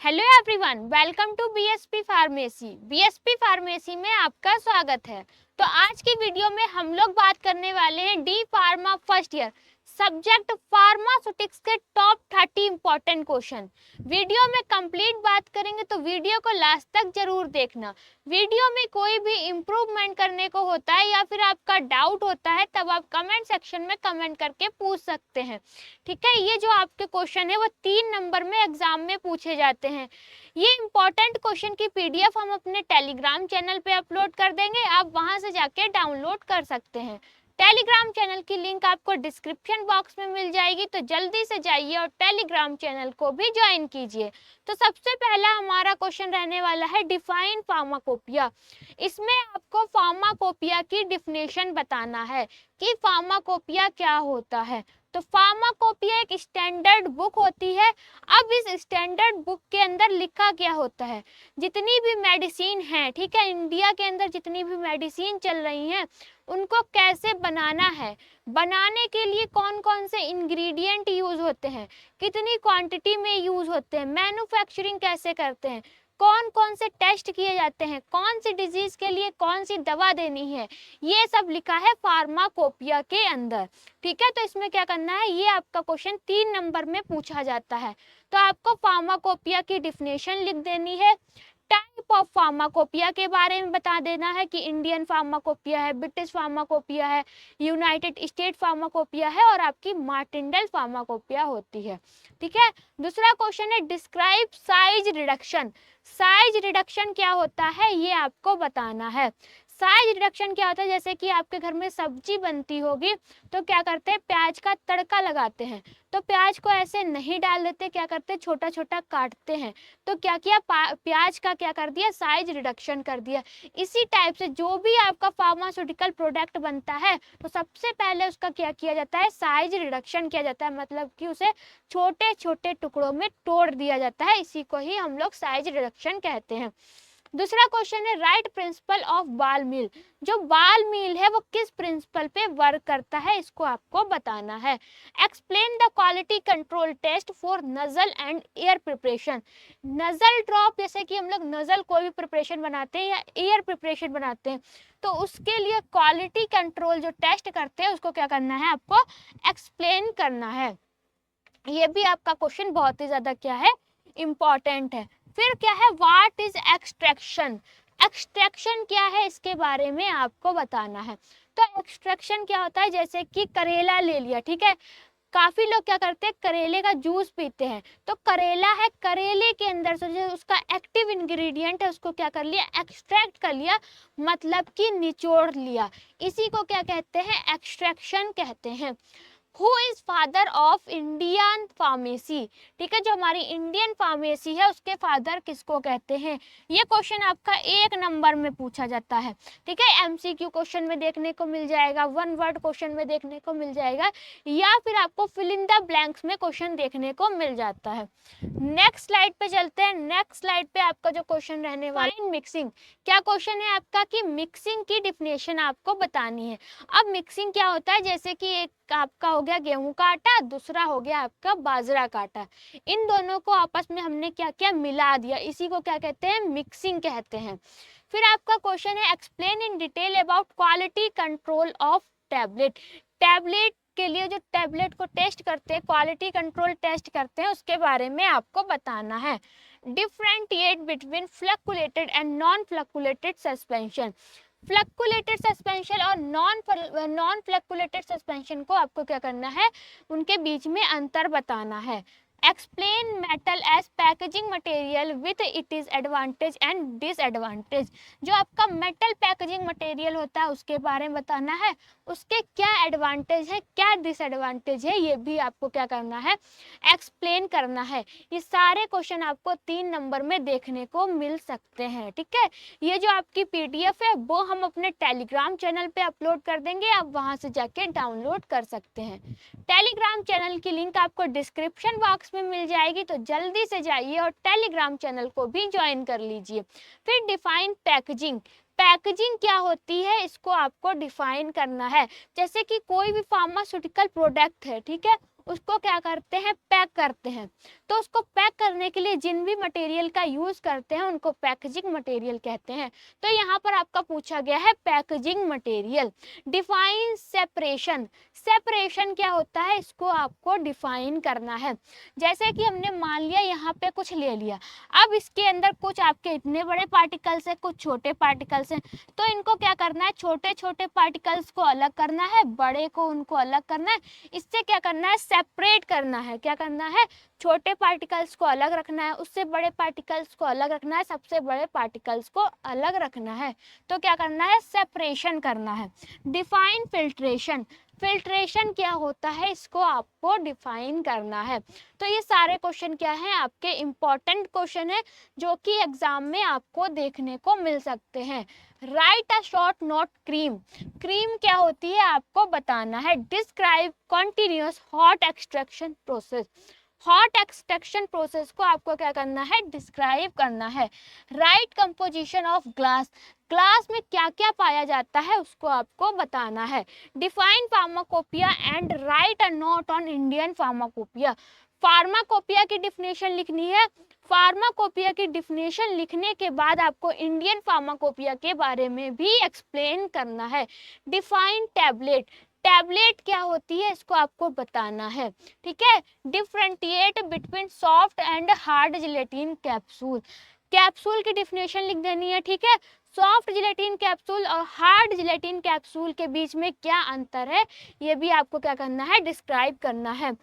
Hello everyone, welcome to BSP pharmacy. BSP pharmacy में आपका स्वागत है। तो आज की वीडियो में हम लोग बात करने वाले हैं D pharma first year subject pharmaceutics के टॉप 30 इंपॉर्टेंट क्वेश्चन। वीडियो में कंप्लीट बात करेंगे तो वीडियो को लास्ट तक जरूर देखना। वीडियो में कोई भी इम्प्रूवमेंट करने को होता है या फिर आपका डाउट होता है तब आप कमेंट सेक्शन में कमेंट करके पूछ सकते हैं। ठीक है, ये जो आपके क्वेश्चन है वो 3 नंबर में एग्जाम में पूछे जाते हैं। ये इंपॉर्टेंट क्वेश्चन की पीडीएफ हम अपने टेलीग्राम चैनल पे अपलोड कर देंगे, आप वहां से जाके डाउनलोड कर सकते हैं। टेलीग्राम चैनल की लिंक आपको डिस्क्रिप्शन बॉक्स में मिल जाएगी, तो जल्दी से जाइए और टेलीग्राम चैनल को भी ज्वाइन कीजिए। तो सबसे पहला हमारा क्वेश्चन रहने वाला है डिफाइन फार्माकोपिया। इसमें आपको फार्माकोपिया की डिफिनेशन बताना है कि फार्माकोपिया क्या होता है। तो फार्माकोपिया एक स्टैंडर्ड बुक होती है। अब इस स्टैंडर्ड बुक के अंदर लिखा क्या होता है, जितनी भी मेडिसिन है, ठीक है, इंडिया के अंदर जितनी भी मेडिसिन चल रही हैं उनको कैसे बनाना है, बनाने के लिए कौन कौन से इंग्रेडिएंट यूज होते हैं, कितनी क्वांटिटी में यूज होते हैं, मैन्युफैक्चरिंग कैसे करते हैं, कौन कौन से टेस्ट किए जाते हैं, कौन सी डिजीज के लिए कौन सी दवा देनी है, ये सब लिखा है फार्माकोपिया के अंदर। ठीक है, तो इसमें क्या करना है, ये आपका क्वेश्चन 3 नंबर में पूछा जाता है। तो आपको फार्माकोपिया की डिफिनेशन लिख देनी है, टाइप ऑफ फार्माकोपिया के बारे में बता देना है कि इंडियन फार्माकोपिया है, ब्रिटिश फार्माकोपिया है, यूनाइटेड स्टेट फार्माकोपिया है और आपकी मार्टिनडेल फार्माकोपिया होती है। ठीक है, दूसरा क्वेश्चन है describe size reduction. Size reduction क्या होता है ये आपको बताना है। साइज रिडक्शन क्या होता है, जैसे कि आपके घर में सब्जी बनती होगी तो क्या करते हैं, प्याज का तड़का लगाते हैं, तो प्याज को ऐसे नहीं डाल देते, क्या करते हैं, छोटा छोटा काटते हैं। तो क्या किया, प्याज का क्या कर दिया, साइज रिडक्शन कर दिया। इसी टाइप से जो भी आपका फार्मास्यूटिकल प्रोडक्ट बनता है तो सबसे पहले उसका क्या किया जाता है, साइज रिडक्शन किया जाता है, मतलब कि उसे छोटे छोटे टुकड़ों में तोड़ दिया जाता है। इसी को ही हम लोग साइज रिडक्शन कहते हैं। दूसरा क्वेश्चन है राइट प्रिंसिपल ऑफ बाल मिल। जो बाल मिल है वो किस प्रिंसिपल पे वर्क करता है, इसको आपको बताना है। Explain the quality control test for nasal and ear preparation. Nasal drop, जैसे कि हम लोग नजल कोई भी प्रिपरेशन बनाते हैं या एयर प्रिपरेशन बनाते हैं तो उसके लिए क्वालिटी कंट्रोल जो टेस्ट करते हैं उसको क्या करना है, आपको एक्सप्लेन करना है। ये भी आपका क्वेश्चन बहुत ही ज्यादा क्या है, इंपॉर्टेंट है। फिर क्या है, व्हाट इज एक्सट्रैक्शन। एक्सट्रैक्शन क्या है इसके बारे में आपको बताना है। तो एक्सट्रैक्शन क्या होता है, जैसे कि करेला ले लिया, ठीक है, काफी लोग क्या करते हैं, करेले का जूस पीते हैं। तो करेला है, करेले के अंदर से जो उसका एक्टिव इंग्रेडिएंट है उसको क्या कर लिया, एक्सट्रैक्ट कर लिया, मतलब कि निचोड़ लिया। इसी को क्या कहते हैं, एक्सट्रैक्शन कहते हैं। Who is father of Indian pharmacy. ठीक है, जो हमारी इंडियन फार्मेसी है उसके फादर किसको कहते हैं, ये क्वेश्चन आपका 1 नंबर में पूछा जाता है। ठीक है, एमसीक्यू क्वेश्चन में देखने को मिल जाएगा, 1 वर्ड क्वेश्चन में देखने को मिल जाएगा, या फिर आपको फिल इन द ब्लैंक्स में क्वेश्चन देखने को मिल जाता है। नेक्स्ट स्लाइड पे चलते हैं। नेक्स्ट स्लाइड पे आपका जो क्वेश्चन रहने वाला है मिक्सिंग। क्या क्वेश्चन है आपका कि मिक्सिंग की डिफिनेशन आपको बतानी है। अब मिक्सिंग क्या होता है, जैसे कि एक आपका हो गया गेहूं का आटा, दूसरा हो गया आपका बाजरा का आटा, इन दोनों को आपस में हमने क्या किया, मिला दिया, इसी को क्या कहते हैं, मिक्सिंग कहते हैं। फिर आपका क्वेश्चन है explain in detail about quality control of tablet. Tablet के लिए जो टैबलेट को टेस्ट करते हैं, क्वालिटी कंट्रोल टेस्ट करते हैं, उसके बारे में आपको बताना है। Differentiate between fluctuated and non fluctuated suspension. Fluctuated suspension और नॉन फ्लक्चुएटेड सस्पेंशन को आपको क्या करना है, उनके बीच में अंतर बताना है। Explain metal as packaging material with it is advantage and disadvantage. जो आपका मेटल पैकेजिंग मटेरियल होता है उसके बारे में बताना है, उसके क्या एडवांटेज है, क्या डिसएडवांटेज है, ये भी आपको क्या करना है, एक्सप्लेन करना है। ये सारे क्वेश्चन आपको 3 नंबर में देखने को मिल सकते हैं। ठीक है, ये जो आपकी पीडीएफ है वो हम अपने टेलीग्राम चैनल पे अपलोड कर देंगे, आप वहां से जाके डाउनलोड कर सकते हैं। टेलीग्राम चैनल की लिंक आपको डिस्क्रिप्शन बॉक्स में मिल जाएगी, तो जल्दी से जाइए और टेलीग्राम चैनल को भी ज्वाइन कर लीजिए। फिर डिफाइन पैकेजिंग। पैकेजिंग क्या होती है इसको आपको डिफाइन करना है। जैसे कि कोई भी फार्मास्यूटिकल प्रोडक्ट है, ठीक है, उसको क्या करते हैं, पैक करते हैं। तो उसको पैक करने के लिए जिन भी मटेरियल का यूज करते हैं उनको पैकेजिंग मटेरियल कहते हैं। तो यहाँ पर आपका पूछा गया है packaging material. Define separation, separation क्या होता है इसको आपको डिफाइन करना है। जैसे कि हमने मान लिया यहाँ पे कुछ ले लिया, अब इसके अंदर कुछ आपके इतने बड़े पार्टिकल्स है, कुछ छोटे पार्टिकल्स हैं, तो इनको क्या करना है, छोटे छोटे पार्टिकल्स को अलग करना है, बड़े को उनको अलग करना है, इससे क्या करना है, सेपरेट करना है। क्या करना है, छोटे पार्टिकल्स को अलग रखना है, उससे बड़े पार्टिकल्स को अलग रखना है, सबसे बड़े पार्टिकल्स को अलग रखना है। तो क्या करना है, सेपरेशन करना है। डिफाइन फिल्ट्रेशन, फिल्ट्रेशन क्या होता है इसको आपको डिफाइन करना है। तो ये सारे क्वेश्चन क्या हैं, आपके इम्पोर्टेंट क्वेश्चन है जो कि एग्जाम में आपको देखने को मिल सकते हैं। Right a short note cream, cream क्या होती है आपको बताना है। Describe continuous hot extraction process, hot extraction process को आपको क्या करना है, डिस्क्राइब करना है। Right composition of glass, glass में क्या क्या पाया जाता है उसको आपको बताना है। Define pharmacopoeia and right a note on Indian pharmacopoeia, pharmacopoeia की डिफिनेशन लिखनी है। फार्माकोपिया की डिफिनेशन लिखने के बाद आपको इंडियन फार्माकोपिया के बारे में भी एक्सप्लेन करना है। डिफाइन टैबलेट, टैबलेट क्या होती है इसको आपको बताना है, ठीक है। Differentiate between soft and hard gelatin capsule, capsule की डिफिनेशन लिख देनी है, ठीक है। सॉफ्ट जिलेटिन कैप्सूल और हार्ड जिलेटिन कैप्सूल के बीच में क्या अंतर है ये भी आपको क्या करना है, डिस्क्राइब करना है।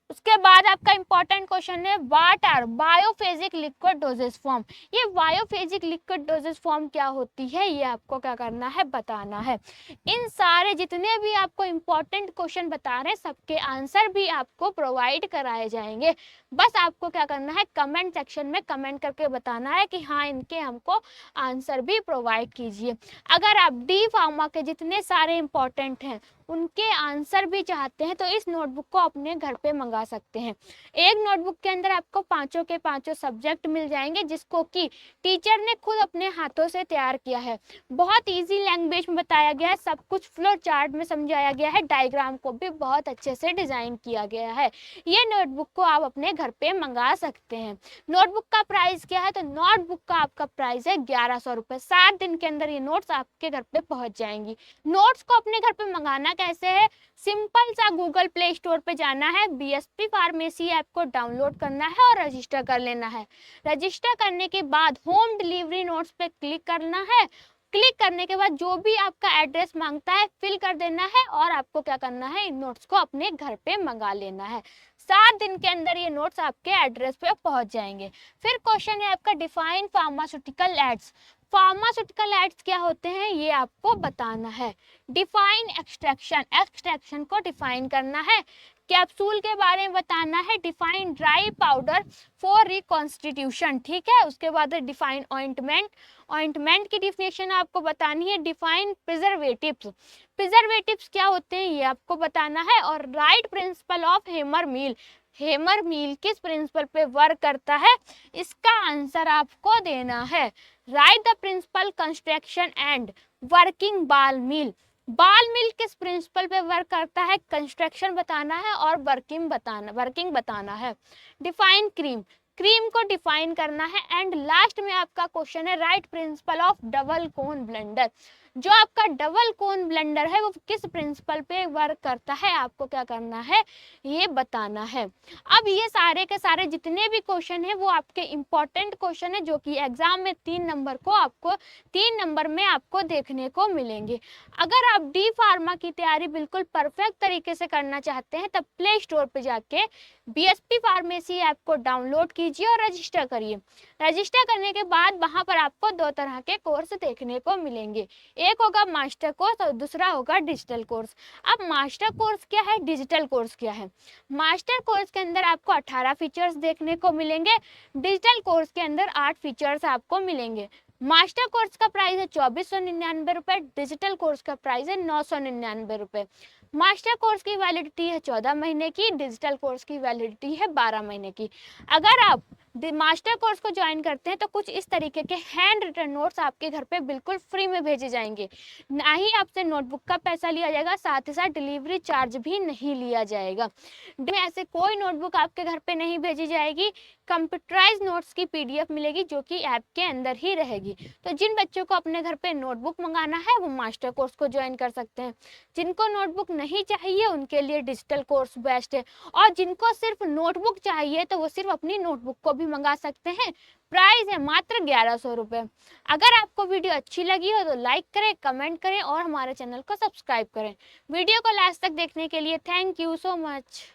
उसके बाद आपका इंपॉर्टेंट क्वेश्चन है what are biphasic liquid dosage form, ये बायोफेजिक लिक्विड डोजेज फॉर्म क्या होती है ये आपको क्या करना है, बताना है। इन सारे जितने भी आपको इंपॉर्टेंट क्वेश्चन बता रहे हैं सबके आंसर भी आपको प्रोवाइड कराए जाएंगे। बस आपको क्या करना है, कमेंट सेक्शन में कमेंट करके बताना है कि हाँ इनके हमको आंसर भी प्रोवाइड कीजिए। अगर आप डी फार्मा के जितने सारे इंपॉर्टेंट हैं उनके आंसर भी चाहते हैं तो इस नोटबुक को अपने घर पे मंगा सकते हैं। एक नोटबुक के अंदर आपको पांचों के पांचों सब्जेक्ट मिल जाएंगे जिसको कि टीचर ने खुद अपने हाथों से तैयार किया है। बहुत इजी लैंग्वेज में बताया गया है, सब कुछ फ्लो चार्ट में समझाया गया है, डायग्राम को भी बहुत अच्छे से डिजाइन किया गया है। ये नोटबुक को आप अपने घर पे मंगा सकते हैं। नोटबुक का प्राइस क्या है, तो नोटबुक का आपका प्राइस है 1100 रुपए। 7 दिन के अंदर ये नोट्स आपके घर पे पहुंच जाएंगी। नोट्स को अपने घर पे मंगाना कैसे है, सिंपल सा गूगल प्ले स्टोर पे जाना है, बीएसपी फार्मेसी ऐप को डाउनलोड करना है और रजिस्टर कर लेना है। रजिस्टर करने के बाद होम डिलीवरी नोट्स पे क्लिक करना है। क्लिक करने के बाद जो भी आपका एड्रेस मांगता है फिल कर देना है और आपको क्या करना है, इन नोट्स को अपने घर पे मंगा लेना है। 7 दिन के अंदर ये नोट्स आपके एड्रेस पे पहुंच जाएंगे। फिर क्वेश्चन है आपका define pharmaceutical ads, pharmaceutical ads क्या होते हैं ये आपको बताना है। डिफाइन एक्सट्रैक्शन, एक्सट्रैक्शन को डिफाइन करना है। कैप्सूल के बारे में बताना है। Define dry powder for reconstitution, ठीक है। उसके बाद डिफाइन ऑइंटमेंट, ऑइंटमेंट की डिफिनेशन आपको बतानी है। डिफाइन प्रिजर्वेटिव्स, प्रिजर्वेटिव्स क्या होते हैं ये आपको बताना है। और right principle of hammer mill, hammer mill किस प्रिंसिपल पे वर्क करता है इसका आंसर आपको देना है। Write the principle construction and working ball mill, बाल मिल किस प्रिंसिपल पे वर्क करता है, कंस्ट्रक्शन बताना है और वर्किंग बताना है। डिफाइन क्रीम, क्रीम को डिफाइन करना है। एंड लास्ट में आपका क्वेश्चन है right principle of double cone blender, जो आपका डबल कोन ब्लेंडर है वो किस प्रिंसिपल पे वर्क करता है आपको क्या करना है ये बताना है। अब ये सारे के सारे जितने भी क्वेश्चन है वो आपके इंपॉर्टेंट क्वेश्चन है जो कि एग्जाम में 3 नंबर में आपको देखने को मिलेंगे। अगर आप डी फार्मा की तैयारी बिल्कुल परफेक्ट तरीके से करना चाहते हैं तब प्ले स्टोर पे जाके बीएसपी फार्मेसी ऐप को डाउनलोड कीजिए और रजिस्टर करिए। रजिस्टर करने के बाद वहां पर आपको 2 तरह के कोर्स देखने को मिलेंगे, एक होगा मास्टर कोर्स और दूसरा होगा डिजिटल कोर्स। अब मास्टर कोर्स क्या है, डिजिटल कोर्स क्या है। मास्टर कोर्स के अंदर आपको 18 फीचर्स देखने को मिलेंगे, डिजिटल कोर्स के अंदर 8 फीचर्स आपको मिलेंगे। मास्टर कोर्स का प्राइस है 2499 रुपए, डिजिटल कोर्स का प्राइस है 999 रुपए। मास्टर कोर्स की वैलिडिटी है 14 महीने की, डिजिटल कोर्स की वैलिडिटी है 12 महीने की। अगर आप मास्टर कोर्स को ज्वाइन करते हैं तो कुछ इस तरीके के हैंड रिटन नोट्स आपके घर पे बिल्कुल फ्री में भेजे जाएंगे। ना ही आपसे नोटबुक का पैसा लिया जाएगा, साथ ही साथ डिलीवरी चार्ज भी नहीं लिया जाएगा। ऐसे कोई नोटबुक आपके घर पे नहीं भेजी जाएगी। कंप्यूटराइज नोट्स की पीडीएफ मिलेगी जो कि ऐप के अंदर ही रहेगी। तो जिन बच्चों को अपने घर पे नोटबुक मंगाना है वो मास्टर कोर्स को ज्वाइन कर सकते हैं। जिनको नोटबुक नहीं चाहिए उनके लिए डिजिटल कोर्स बेस्ट है, और जिनको सिर्फ नोटबुक चाहिए तो वो सिर्फ अपनी नोटबुक को भी मंगा सकते हैं। प्राइस है मात्र 1100 रुपये। अगर आपको वीडियो अच्छी लगी हो तो लाइक करें, कमेंट करें और हमारे चैनल को सब्सक्राइब करें। वीडियो को लास्ट तक देखने के लिए थैंक यू सो मच।